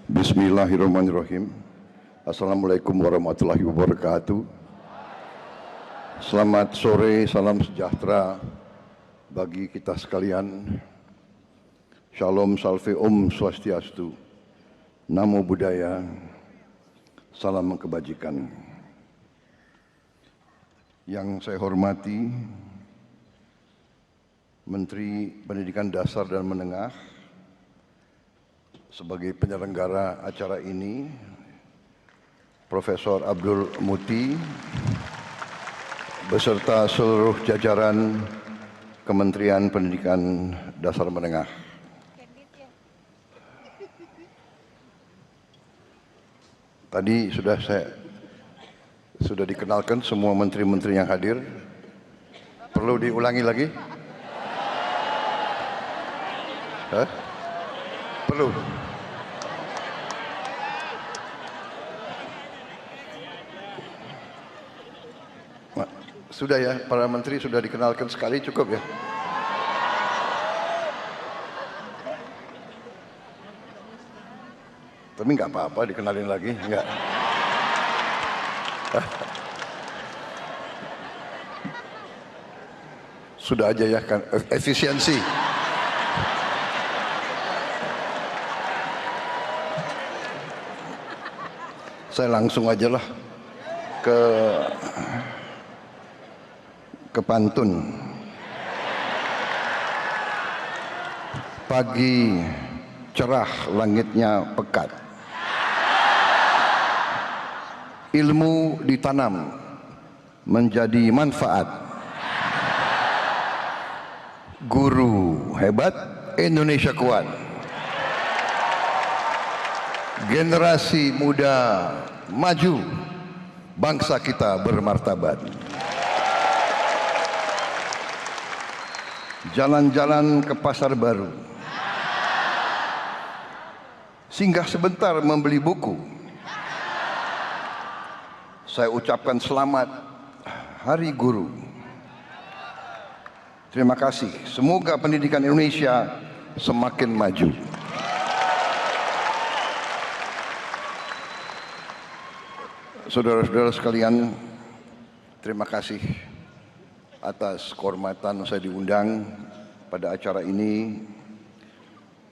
Bismillahirrahmanirrahim. Assalamualaikum warahmatullahi wabarakatuh. Selamat sore, salam sejahtera bagi kita sekalian. Shalom, salve, om, swastiastu. Namo Buddhaya, salam kebajikan. Yang saya hormati Menteri Pendidikan Dasar dan Menengah sebagai penyelenggara acara ini, Profesor Abdul Muti beserta seluruh jajaran Kementerian Pendidikan Dasar Menengah. Tadi sudah dikenalkan semua menteri-menteri yang hadir. Perlu diulangi lagi? Hah? Perlu. Sudah ya, para menteri sudah dikenalkan sekali, cukup ya. Tapi nggak apa-apa dikenalin lagi, nggak. Sudah aja ya, kan efisiensi. Saya langsung aja lah ke pantun. Pagi cerah, langitnya pekat. Ilmu ditanam menjadi manfaat. Guru hebat, Indonesia kuat. Generasi muda maju, bangsa kita bermartabat. Jalan-jalan ke pasar baru, singgah sebentar membeli buku. Saya ucapkan selamat Hari Guru. Terima kasih. Semoga pendidikan Indonesia semakin maju. Saudara-saudara sekalian, terima kasih atas kehormatan saya diundang pada acara ini,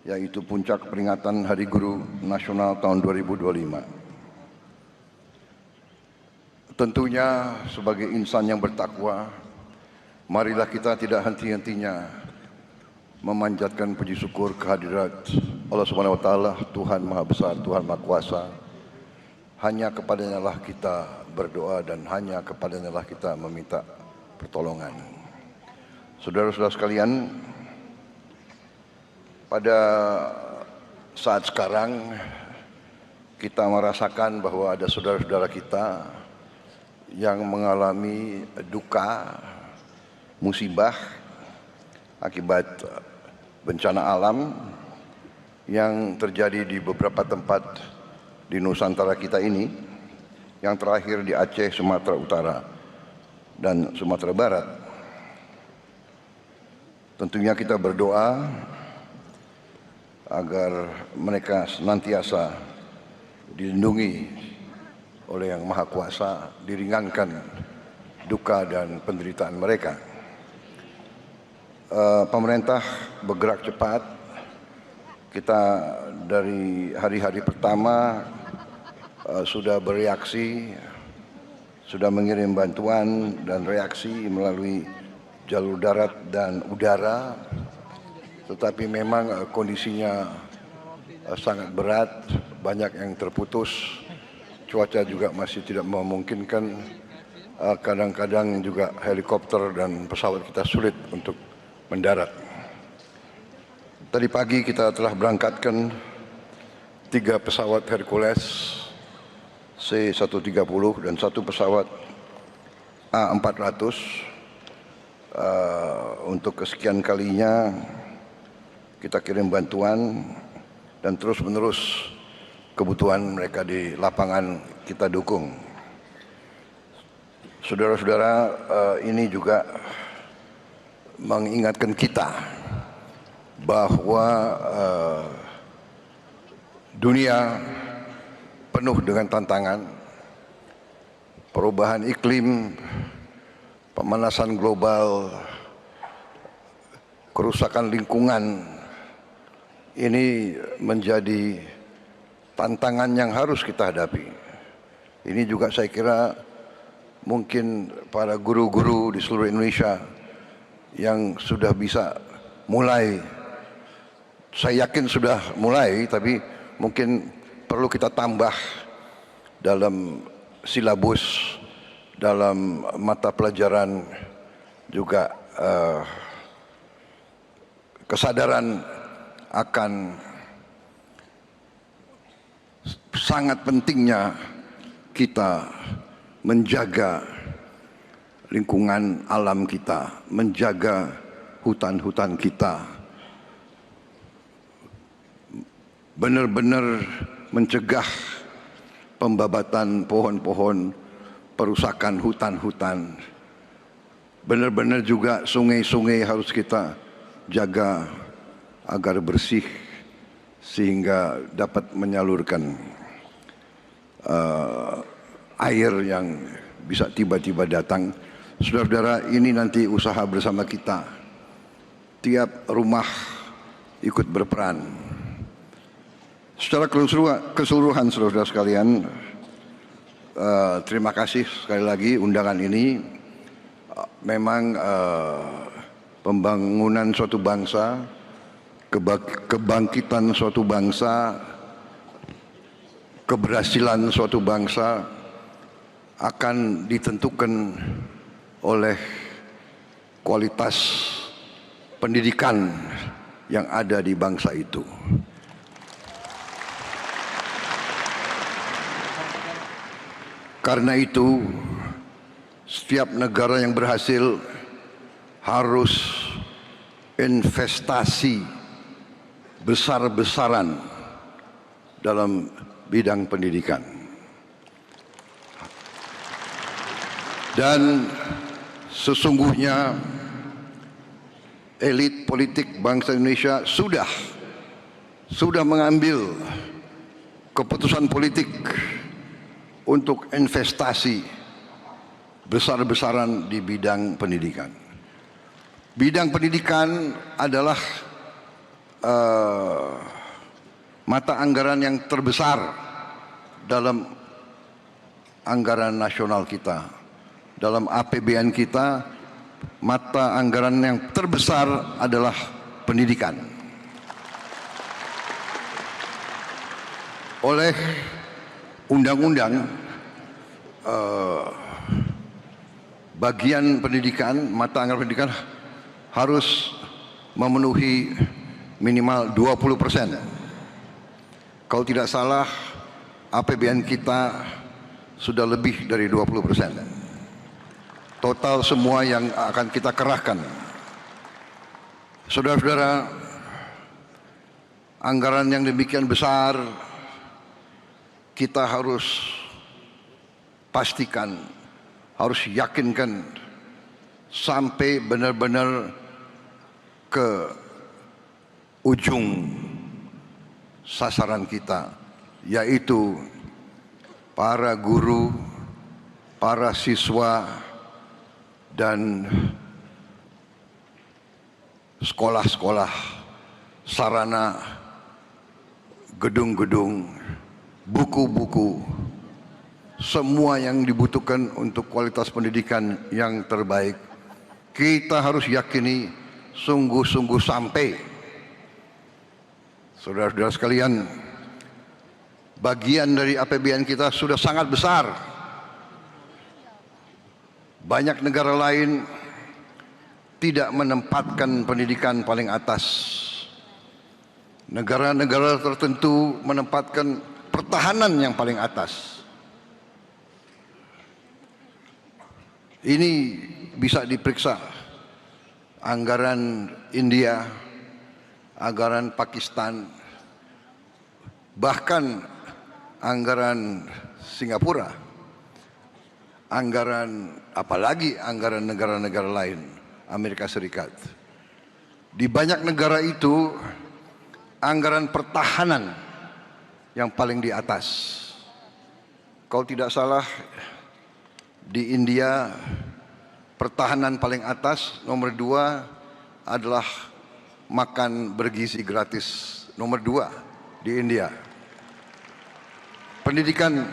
yaitu puncak peringatan Hari Guru Nasional tahun 2025. Tentunya sebagai insan yang bertakwa, marilah kita tidak henti-hentinya memanjatkan puji syukur kehadirat Allah Subhanahu wa taala, Tuhan Maha Besar, Tuhan Maha Kuasa. Hanya kepadanya lah kita berdoa dan hanya kepadanya lah kita meminta pertolongan. Saudara-saudara sekalian, pada saat sekarang kita merasakan bahwa ada saudara-saudara kita yang mengalami duka, musibah akibat bencana alam yang terjadi di beberapa tempat di Nusantara kita ini, yang terakhir di Aceh, Sumatera Utara, dan Sumatera Barat. Tentunya kita berdoa agar mereka senantiasa dilindungi oleh Yang Maha Kuasa, diringankan duka dan penderitaan mereka. Pemerintah bergerak cepat. Kita dari hari-hari pertama sudah bereaksi, sudah mengirim bantuan dan reaksi melalui jalur darat dan udara, tetapi memang kondisinya sangat berat, banyak yang terputus, cuaca juga masih tidak memungkinkan, kadang-kadang juga helikopter dan pesawat kita sulit untuk mendarat. Tadi pagi kita telah berangkatkan 3 pesawat Hercules C-130 dan 1 pesawat A400. Untuk kesekian kalinya kita kirim bantuan dan terus-menerus kebutuhan mereka di lapangan kita dukung. Saudara-saudara, ini juga mengingatkan kita bahwa Dunia penuh dengan tantangan, perubahan iklim, pemanasan global, kerusakan lingkungan. Ini menjadi tantangan yang harus kita hadapi. Ini juga saya kira mungkin para guru-guru di seluruh Indonesia yang sudah bisa mulai, saya yakin sudah mulai, tapi mungkin perlu kita tambah dalam silabus, dalam mata pelajaran juga kesadaran akan sangat pentingnya kita menjaga lingkungan alam kita, menjaga hutan-hutan kita, benar-benar mencegah pembabatan pohon-pohon, perusakan hutan-hutan. Benar-benar juga sungai-sungai harus kita jaga agar bersih sehingga dapat menyalurkan air yang bisa tiba-tiba datang. Saudara-saudara, ini nanti usaha bersama kita. Tiap rumah ikut berperan. Secara keseluruhan saudara-saudara sekalian, terima kasih sekali lagi undangan ini. Memang pembangunan suatu bangsa, kebangkitan suatu bangsa, keberhasilan suatu bangsa akan ditentukan oleh kualitas pendidikan yang ada di bangsa itu. Karena itu, setiap negara yang berhasil harus investasi besar-besaran dalam bidang pendidikan. Dan sesungguhnya elit politik bangsa Indonesia sudah mengambil keputusan politik untuk investasi besar-besaran di bidang pendidikan. Bidang pendidikan adalah mata anggaran yang terbesar dalam anggaran nasional kita. Dalam APBN kita, mata anggaran yang terbesar adalah pendidikan. Oleh undang-undang, bagian pendidikan, mata anggaran pendidikan harus memenuhi minimal 20%. Kalau tidak salah, APBN kita sudah lebih dari 20%. Total semua yang akan kita kerahkan. Saudara-saudara, anggaran yang demikian besar, kita harus pastikan, harus yakinkan sampai benar-benar ke ujung sasaran kita, yaitu para guru, para siswa, dan sekolah-sekolah, sarana, gedung-gedung, buku-buku, semua yang dibutuhkan untuk kualitas pendidikan yang terbaik. Kita harus yakini sungguh-sungguh sampai. Saudara-saudara sekalian, bagian dari APBN kita sudah sangat besar. Banyak negara lain tidak menempatkan pendidikan paling atas. Negara-negara tertentu menempatkan pertahanan yang paling atas. Ini bisa diperiksa. Anggaran India, anggaran Pakistan, bahkan anggaran Singapura, anggaran apalagi anggaran negara-negara lain, Amerika Serikat. Di banyak negara itu anggaran pertahanan yang paling di atas. Kalau tidak salah di India pertahanan paling atas, nomor 2 adalah makan bergizi gratis, nomor 2 di India. Pendidikan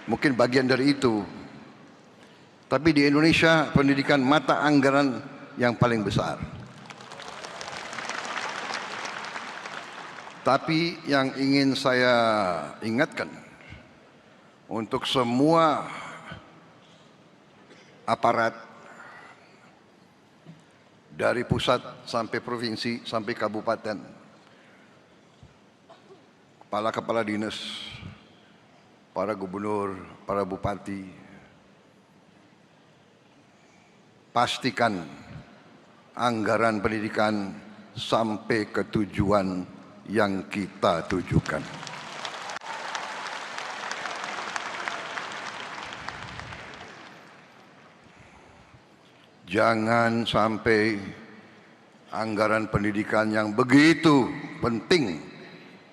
mungkin bagian dari itu, tapi di Indonesia pendidikan mata anggaran yang paling besar. Tapi yang ingin saya ingatkan untuk semua aparat dari pusat sampai provinsi sampai kabupaten, kepala dinas, para gubernur, para bupati, pastikan anggaran pendidikan sampai ke tujuan yang kita tujukan. Jangan sampai anggaran pendidikan yang begitu penting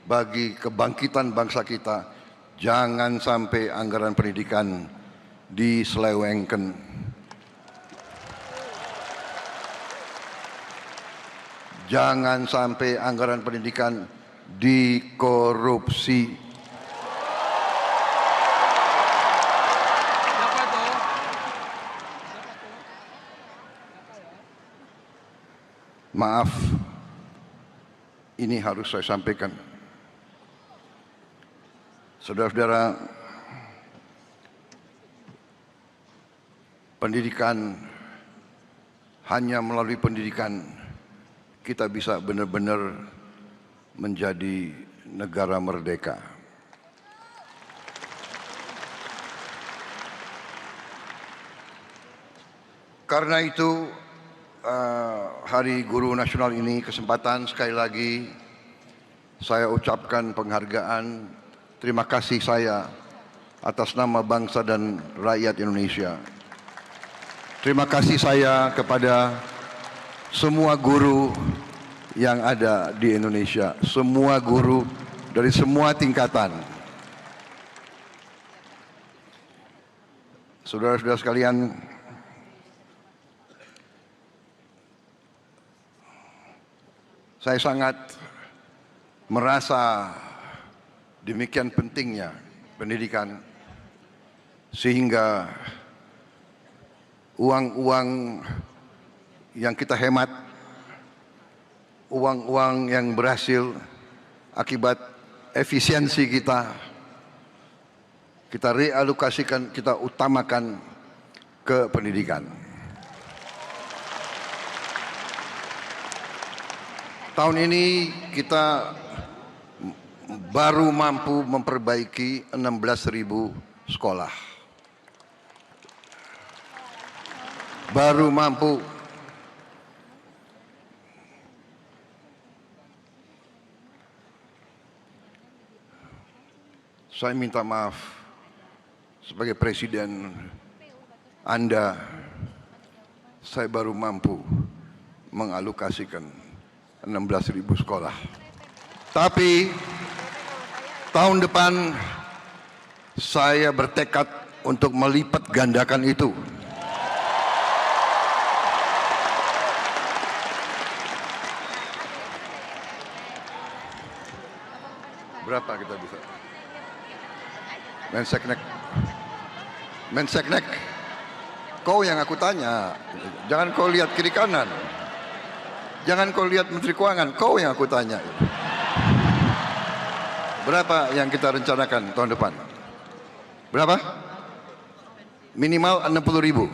bagi kebangkitan bangsa kita, jangan sampai anggaran pendidikan diselewengkan. Jangan sampai anggaran pendidikan dikorupsi. Maaf, ini harus saya sampaikan. Saudara-saudara, pendidikan, hanya melalui pendidikan kita bisa benar-benar menjadi negara merdeka. Karena itu Hari Guru Nasional ini kesempatan sekali lagi saya ucapkan penghargaan, terima kasih saya atas nama bangsa dan rakyat Indonesia. Terima kasih saya kepada semua guru yang ada di Indonesia, semua guru dari semua tingkatan. Saudara-saudara sekalian, saya sangat merasa demikian pentingnya pendidikan, sehingga uang-uang yang kita hemat, uang-uang yang berhasil akibat efisiensi kita realokasikan, kita utamakan ke pendidikan. Tahun ini kita baru mampu memperbaiki 16.000 sekolah. Baru mampu. Saya minta maaf sebagai presiden Anda, saya baru mampu mengalokasikan 16.000 sekolah. Tapi tahun depan saya bertekad untuk melipat gandakan itu. Berapa kita bisa? Menseknek, kau yang aku tanya, jangan kau lihat kiri kanan, jangan kau lihat Menteri Keuangan, kau yang aku tanya. Berapa yang kita rencanakan tahun depan? Berapa? Minimal 60.000.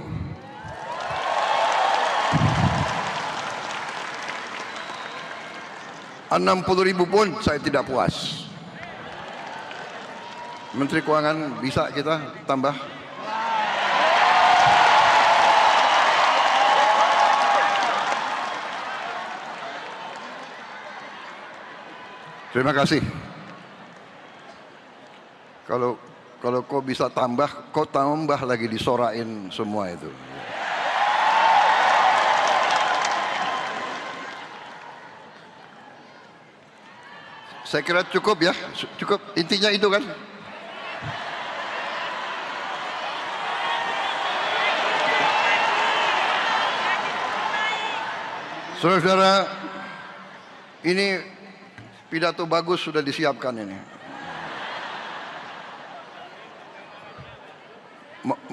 $60.000 pun saya tidak puas. Menteri Keuangan, bisa kita tambah? Terima kasih. Kalau kau bisa tambah, kau tambah lagi disorain semua itu. Saya kira cukup ya, cukup. Intinya itu kan. Saudara-saudara, ini pidato bagus sudah disiapkan ini.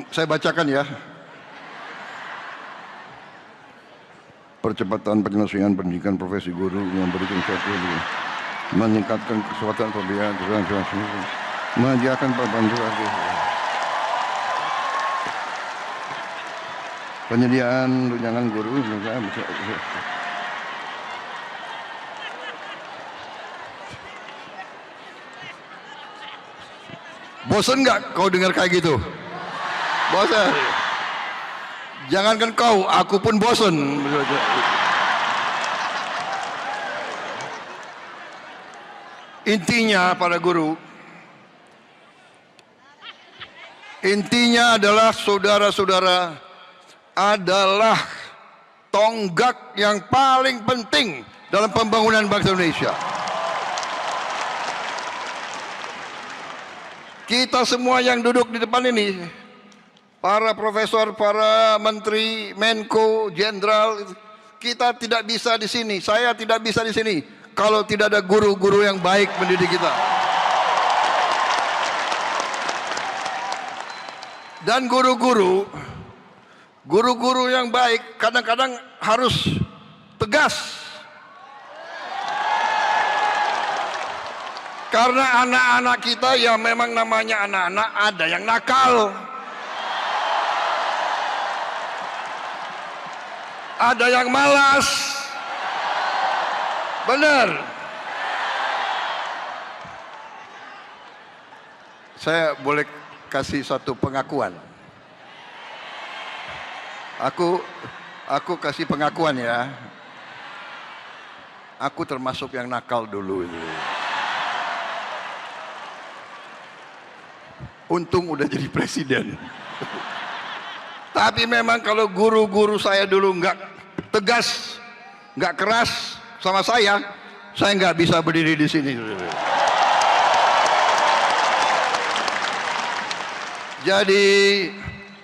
Saya bacakan ya. Percepatan penyelesaian pendidikan profesi guru yang memberikan suatu meningkatkan kesempatan pembelajaran menyediakan perbantuan penyediaan tunjangan guru. Bosan nggak kau dengar kayak gitu? Bosan. Jangankan kau, aku pun bosan. Intinya para guru, intinya adalah saudara-saudara adalah tonggak yang paling penting dalam pembangunan bangsa Indonesia. Kita semua yang duduk di depan ini, para profesor, para menteri, menko, jenderal, kita tidak bisa di sini. Saya tidak bisa di sini kalau tidak ada guru-guru yang baik mendidik kita. Dan guru-guru yang baik kadang-kadang harus tegas. Karena anak-anak kita yang memang namanya anak-anak ada yang nakal. Ada yang malas. Benar. Saya boleh kasih satu pengakuan. Aku kasih pengakuan ya. Aku termasuk yang nakal dulu itu. Untung udah jadi presiden. Tapi memang kalau guru-guru saya dulu nggak tegas, nggak keras sama saya nggak bisa berdiri di sini. Jadi,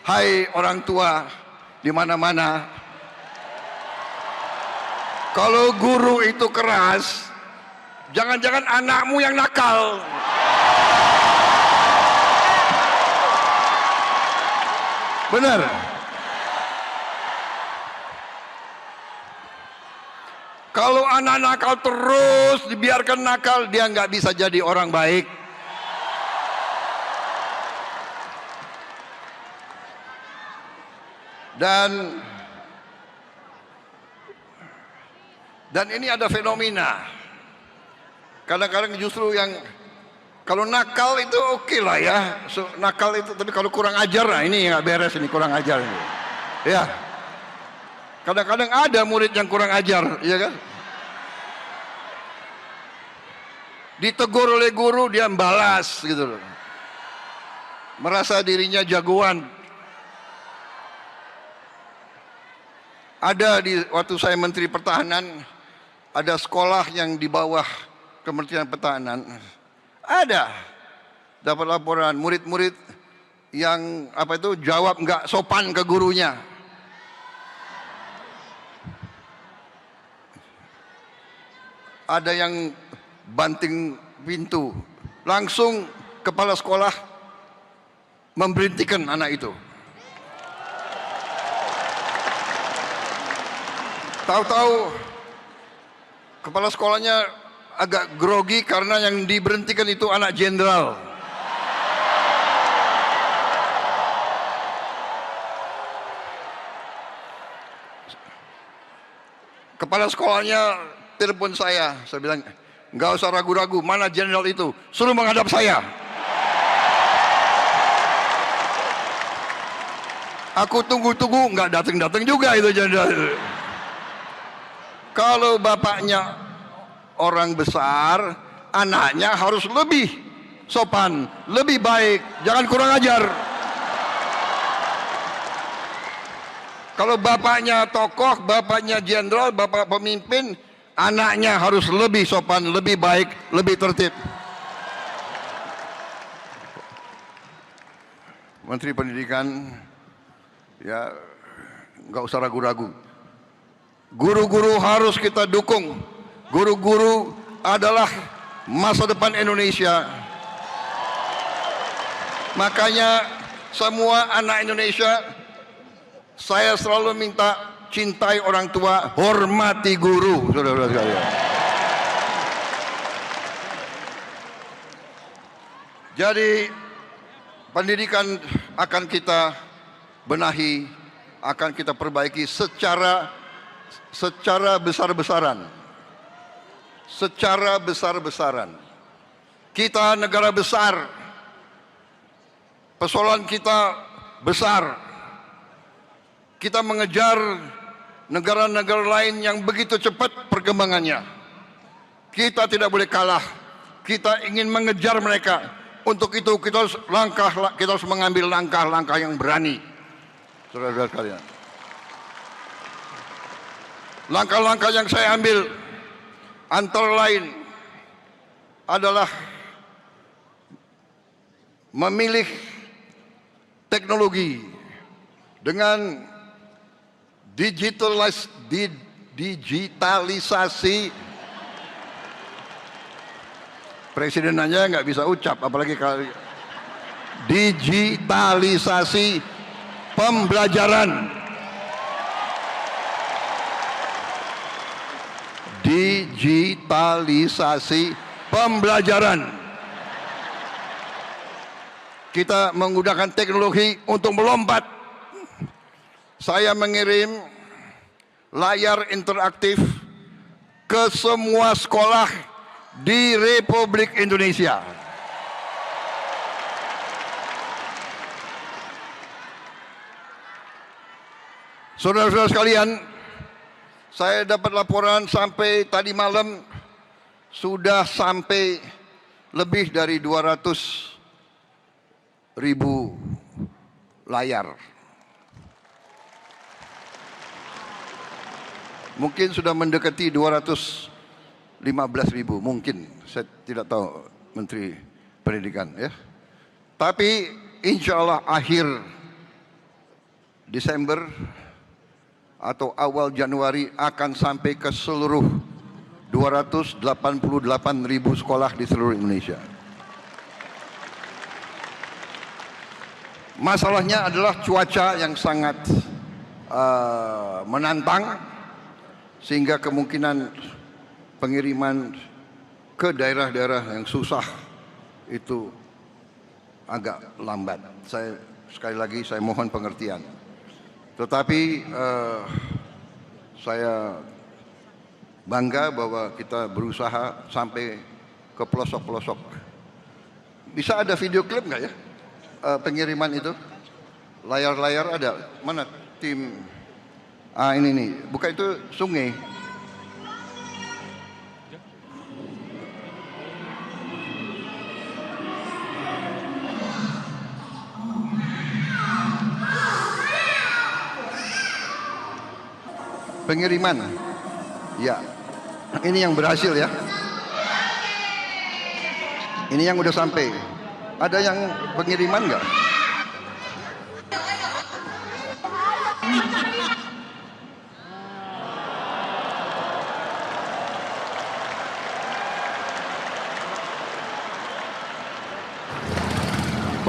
hai orang tua di mana-mana, kalau guru itu keras, jangan-jangan anakmu yang nakal. Benar. Kalau anak nakal terus dibiarkan nakal, dia nggak bisa jadi orang baik. Dan ini ada fenomena. Kadang-kadang justru yang kalau nakal itu oke lah ya, nakal itu, tapi kalau kurang ajar, nah ini nggak beres, ini kurang ajar. Ya, kadang-kadang ada murid yang kurang ajar, ya kan? Ditegur oleh guru, dia membalas gitu loh. Merasa dirinya jagoan. Ada waktu saya Menteri Pertahanan, ada sekolah yang di bawah Kementerian Pertahanan. Ada dapat laporan murid-murid yang jawab nggak sopan ke gurunya. Ada yang banting pintu, langsung kepala sekolah memberhentikan anak itu. Tahu-tahu kepala sekolahnya agak grogi karena yang diberhentikan itu anak jenderal. Kepala sekolahnya telepon saya bilang, nggak usah ragu-ragu, mana jenderal itu, suruh menghadap saya. Aku tunggu-tunggu, nggak datang-datang juga itu jenderal. Kalau bapaknya orang besar, anaknya harus lebih sopan, lebih baik, jangan kurang ajar. Kalau bapaknya tokoh, bapaknya jenderal, bapak pemimpin, anaknya harus lebih sopan, lebih baik, lebih tertib. Menteri Pendidikan, ya nggak usah ragu-ragu. Guru-guru harus kita dukung. Guru-guru adalah masa depan Indonesia. Makanya semua anak Indonesia, saya selalu minta cintai orang tua, hormati guru, saudara-saudara sekalian. Jadi pendidikan akan kita benahi, akan kita perbaiki secara besar-besaran. Secara besar-besaran. Kita negara besar, persoalan kita besar. Kita mengejar negara-negara lain yang begitu cepat perkembangannya. Kita tidak boleh kalah. Kita ingin mengejar mereka. Untuk itu kita harus mengambil langkah-langkah yang berani. Saudara-saudara sekalian. Langkah-langkah yang saya ambil antara lain adalah memilih teknologi dengan digitalisasi. Presiden aja nggak bisa ucap, apalagi kali digitalisasi pembelajaran. Digitalisasi pembelajaran. Kita menggunakan teknologi untuk melompat. Saya mengirim layar interaktif ke semua sekolah di Republik Indonesia. Saudara-saudara sekalian, saya dapat laporan sampai tadi malam sudah sampai lebih dari 200.000 layar. Mungkin sudah mendekati 215.000, mungkin. Saya tidak tahu, Menteri Pendidikan, ya. Tapi insya Allah akhir Desember atau awal Januari akan sampai ke seluruh 288.000 sekolah di seluruh Indonesia. Masalahnya adalah cuaca yang sangat menantang, sehingga kemungkinan pengiriman ke daerah-daerah yang susah itu agak lambat. Sekali lagi saya mohon pengertian. Tetapi saya bangga bahwa kita berusaha sampai ke pelosok-pelosok. Bisa ada video klip nggak ya pengiriman itu? Layar-layar ada? Mana tim? Ini nih, bukan itu sungai. Pengiriman, ya, ini yang berhasil ya. Ini yang udah sampai. Ada yang pengiriman nggak?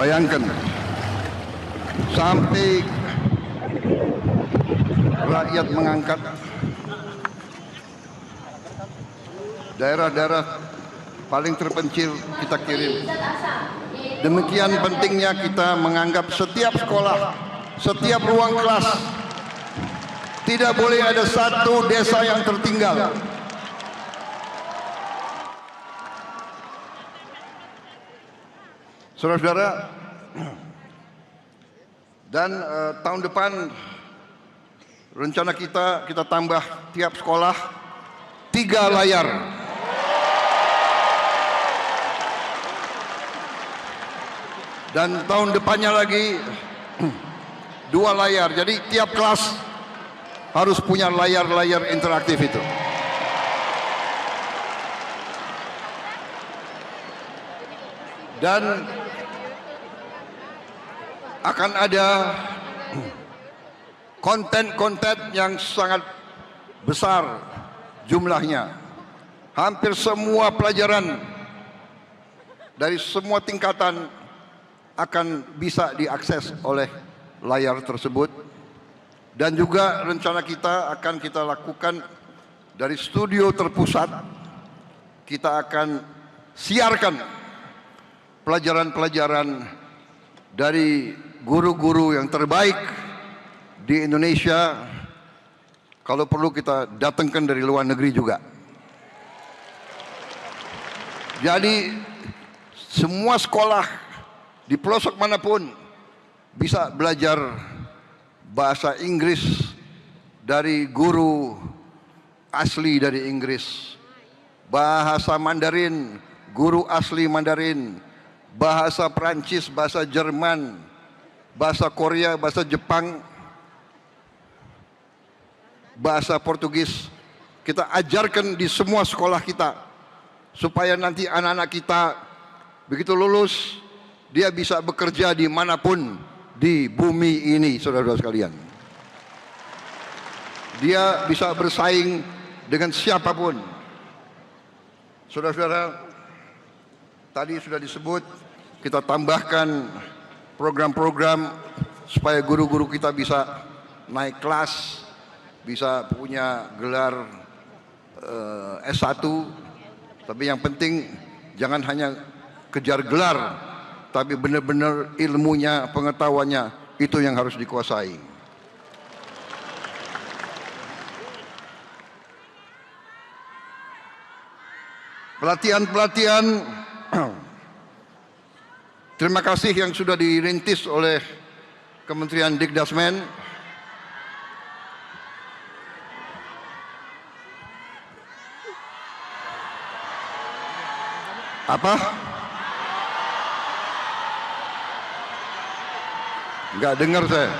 Bayangkan, sampai rakyat mengangkat daerah-daerah paling terpencil kita kirim. Demikian pentingnya kita menganggap setiap sekolah, setiap ruang kelas, tidak boleh ada satu desa yang tertinggal. Saudara-saudara, dan tahun depan rencana kita tambah tiap sekolah 3 layar. Dan tahun depannya lagi 2 layar. Jadi tiap kelas harus punya layar-layar interaktif itu. Dan akan ada konten-konten yang sangat besar jumlahnya. Hampir semua pelajaran dari semua tingkatan akan bisa diakses oleh layar tersebut. Dan juga rencana kita akan kita lakukan dari studio terpusat. Kita akan siarkan pelajaran-pelajaran dari guru-guru yang terbaik di Indonesia. Kalau perlu kita datangkan dari luar negeri juga. Jadi semua sekolah di pelosok manapun bisa belajar bahasa Inggris dari guru asli dari Inggris, bahasa Mandarin, guru asli Mandarin, bahasa Prancis, bahasa Jerman, bahasa Korea, bahasa Jepang, bahasa Portugis. Kita ajarkan di semua sekolah kita, supaya nanti anak-anak kita begitu lulus, dia bisa bekerja dimanapun di bumi ini, saudara-saudara sekalian. Dia bisa bersaing dengan siapapun. Saudara-saudara, tadi sudah disebut, kita tambahkan program-program supaya guru-guru kita bisa naik kelas, bisa punya gelar S1. Tapi yang penting jangan hanya kejar gelar, tapi benar-benar ilmunya, pengetahuannya itu yang harus dikuasai. Pelatihan-pelatihan, terima kasih yang sudah dirintis oleh Kementerian Dikdasmen. Apa? Enggak dengar saya.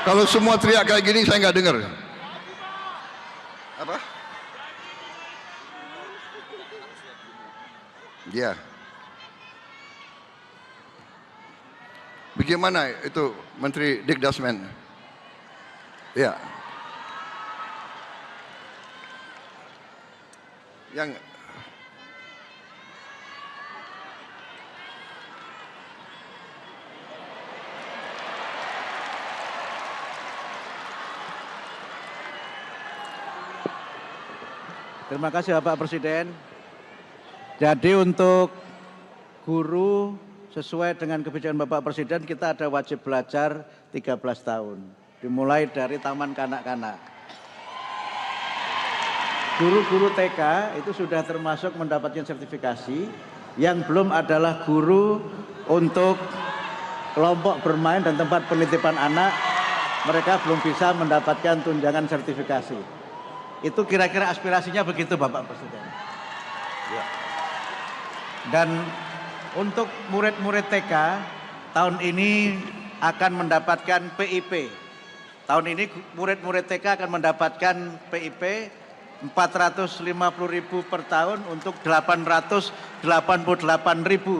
Kalau semua teriak kayak gini saya enggak dengar. Apa? Ya. Bagaimana itu Menteri Dikdasmen? Ya. Yang Terima kasih Bapak Presiden. Jadi untuk guru sesuai dengan kebijakan Bapak Presiden kita ada wajib belajar 13 tahun. Dimulai dari taman kanak-kanak. Guru-guru TK itu sudah termasuk mendapatkan sertifikasi. Yang belum adalah guru untuk kelompok bermain dan tempat penitipan anak. Mereka belum bisa mendapatkan tunjangan sertifikasi. Itu kira-kira aspirasinya begitu Bapak Presiden. Ya. Dan untuk murid-murid TK tahun ini akan mendapatkan PIP. Tahun ini murid-murid TK akan mendapatkan PIP 450.000 per tahun untuk 888.000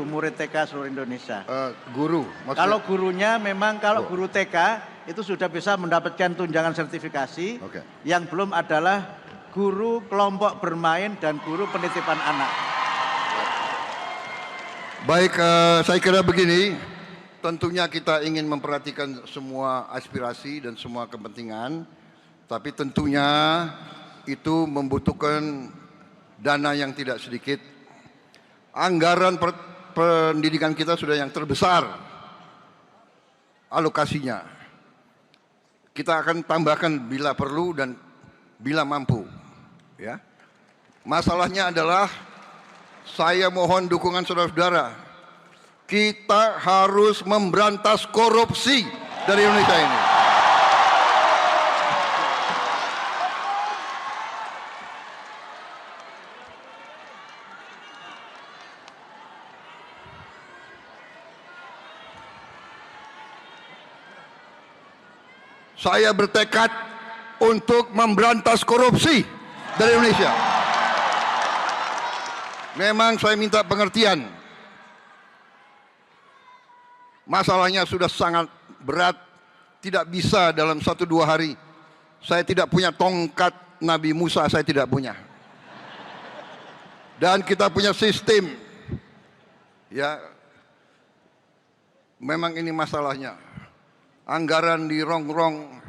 murid TK seluruh Indonesia. Guru maksudnya? Kalau gurunya memang guru TK itu sudah bisa mendapatkan tunjangan sertifikasi. Okay. Yang belum adalah guru kelompok bermain dan guru penitipan anak. Baik, saya kira begini, tentunya kita ingin memperhatikan semua aspirasi dan semua kepentingan, tapi tentunya itu membutuhkan dana yang tidak sedikit. Anggaran pendidikan kita sudah yang terbesar alokasinya. Kita akan tambahkan bila perlu dan bila mampu. Ya. Masalahnya adalah saya mohon dukungan saudara-saudara. Kita harus memberantas korupsi dari Indonesia ini. Saya bertekad untuk memberantas korupsi dari Indonesia. Memang saya minta pengertian. Masalahnya sudah sangat berat, tidak bisa dalam 1-2 hari. Saya tidak punya tongkat Nabi Musa, saya tidak punya. Dan kita punya sistem. Ya, memang ini masalahnya. Anggaran di rongrong,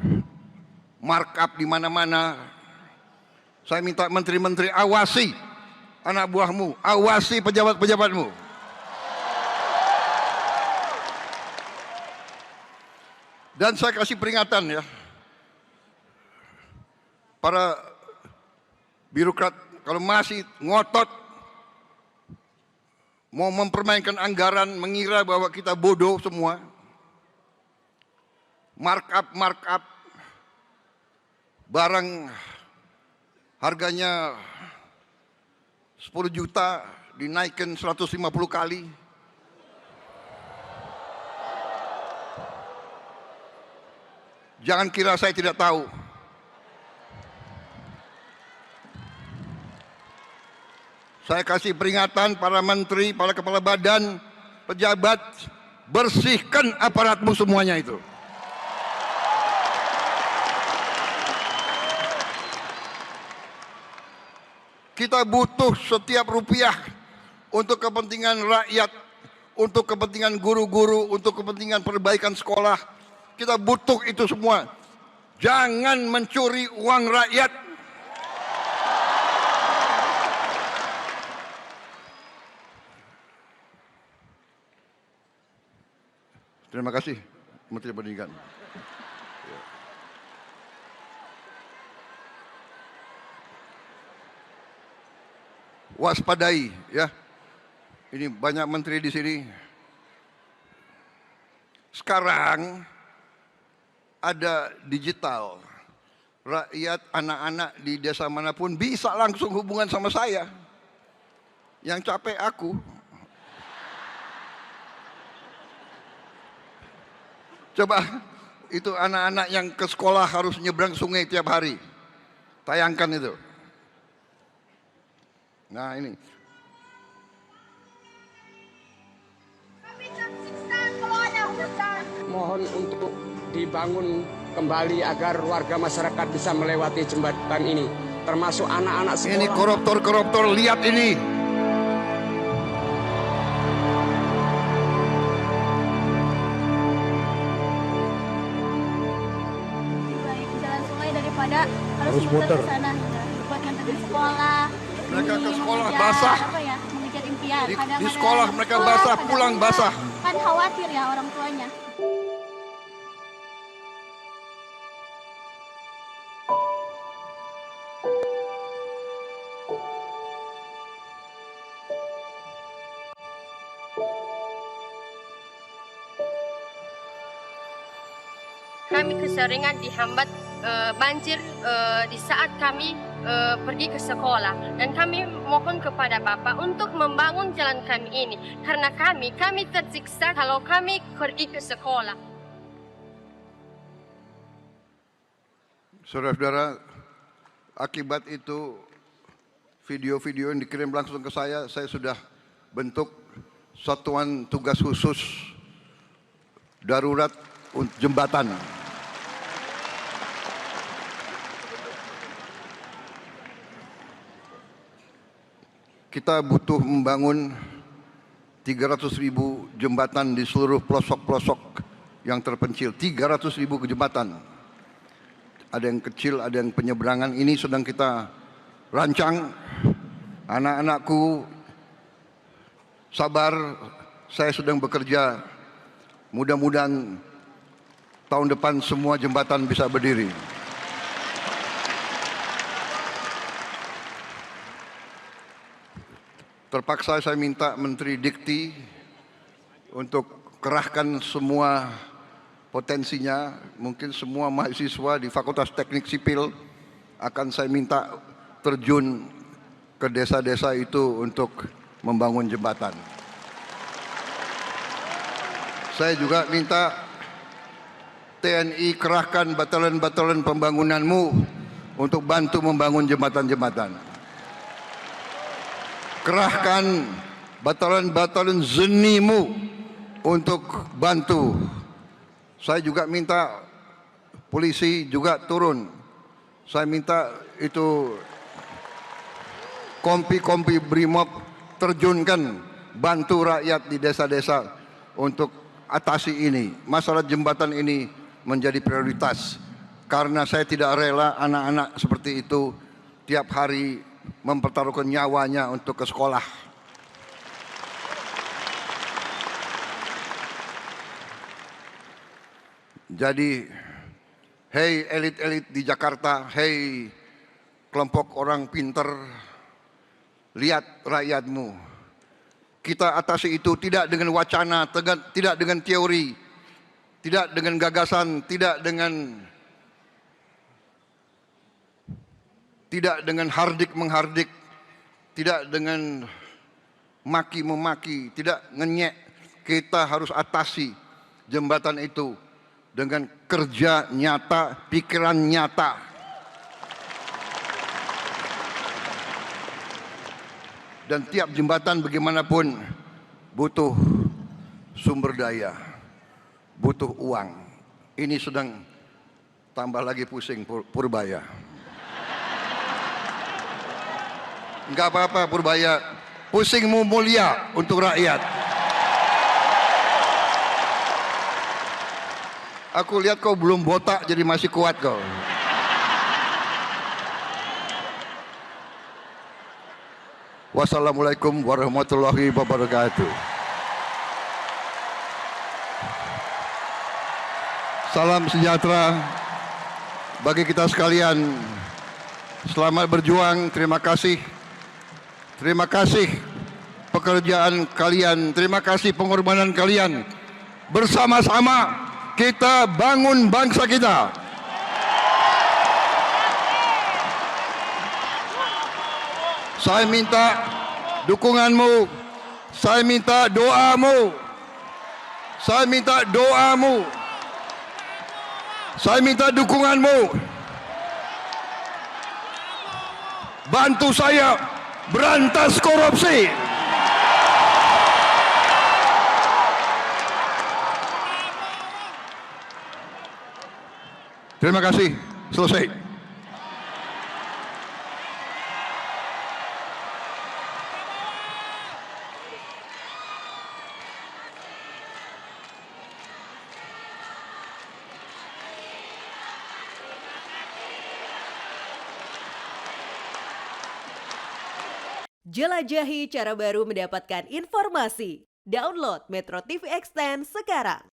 markup di mana-mana. Saya minta menteri-menteri awasi anak buahmu, awasi pejabat-pejabatmu. Dan saya kasih peringatan ya, para birokrat kalau masih ngotot mau mempermainkan anggaran, mengira bahwa kita bodoh semua, markup barang harganya 10 juta dinaikkan 150 kali. Jangan kira saya tidak tahu. Saya kasih peringatan para menteri, para kepala badan, pejabat, bersihkan aparatmu semuanya itu. Kita butuh setiap rupiah untuk kepentingan rakyat, untuk kepentingan guru-guru, untuk kepentingan perbaikan sekolah. Kita butuh itu semua. Jangan mencuri uang rakyat. Terima kasih, Menteri Pendidikan. Waspadai ya. Ini banyak menteri di sini. Sekarang ada digital. Rakyat, anak-anak di desa manapun bisa langsung hubungan sama saya. Yang capek aku. Coba itu anak-anak yang ke sekolah harus nyebrang sungai tiap hari. Tayangkan itu. Nah ini. Mohon untuk dibangun kembali agar warga masyarakat bisa melewati jembatan ini, termasuk anak-anak sekolah. Ini koruptor-koruptor, lihat ini. Baik jalan sungai daripada harus muter ke sana. Buat nganterin sekolah. Mereka ke sekolah mengejar, basah. Apa ya, mengejar impian. Di sekolah mereka basah, kadang pulang enggak. basah. Kan khawatir ya orang tuanya. Kami keseringan dihambat banjir di saat kami pergi ke sekolah, dan kami mohon kepada Bapak untuk membangun jalan kami ini karena kami tersiksa kalau kami pergi ke sekolah. Saudara-saudara, akibat itu video-video yang dikirim langsung ke saya sudah bentuk satuan tugas khusus darurat untuk jembatan. Kita butuh membangun 300.000 jembatan di seluruh pelosok-pelosok yang terpencil. 300.000 jembatan. Ada yang kecil, ada yang penyeberangan. Ini sedang kita rancang. Anak-anakku sabar, saya sedang bekerja. Mudah-mudahan tahun depan semua jembatan bisa berdiri. Terpaksa saya minta Menteri Dikti untuk kerahkan semua potensinya. Mungkin semua mahasiswa di Fakultas Teknik Sipil akan saya minta terjun ke desa-desa itu untuk membangun jembatan. Saya juga minta TNI kerahkan batalan-batalan pembangunanmu untuk bantu membangun jembatan-jembatan. kerahkan batalan-batalan zenimu untuk bantu. Saya juga minta polisi juga turun. Saya minta itu kompi-kompi Brimob terjunkan, bantu rakyat di desa-desa untuk atasi ini. Masalah jembatan ini menjadi prioritas, karena saya tidak rela anak-anak seperti itu tiap hari mempertaruhkan nyawanya untuk ke sekolah. Jadi, hei elit-elit di Jakarta, hei kelompok orang pinter, lihat rakyatmu. Kita atasi itu tidak dengan wacana, tidak dengan teori, tidak dengan gagasan, tidak dengan hardik menghardik, tidak dengan maki memaki, tidak ngenyek. Kita harus atasi jembatan itu dengan kerja nyata, pikiran nyata. Dan tiap jembatan bagaimanapun butuh sumber daya, butuh uang. Ini sedang tambah lagi pusing Purbaya. Enggak apa-apa Purbaya, pusingmu mulia untuk rakyat. Aku lihat kau belum botak jadi masih kuat kau. Wassalamualaikum warahmatullahi wabarakatuh. Salam sejahtera bagi kita sekalian. Selamat berjuang, terima kasih. Terima kasih pekerjaan kalian, terima kasih pengorbanan kalian. Bersama-sama kita bangun bangsa kita. Saya minta dukunganmu, saya minta doamu, saya minta doamu, saya minta dukunganmu. Bantu saya berantas korupsi. Terima kasih. Selesai. Jelajahi cara baru mendapatkan informasi. Download Metro TV Extend sekarang.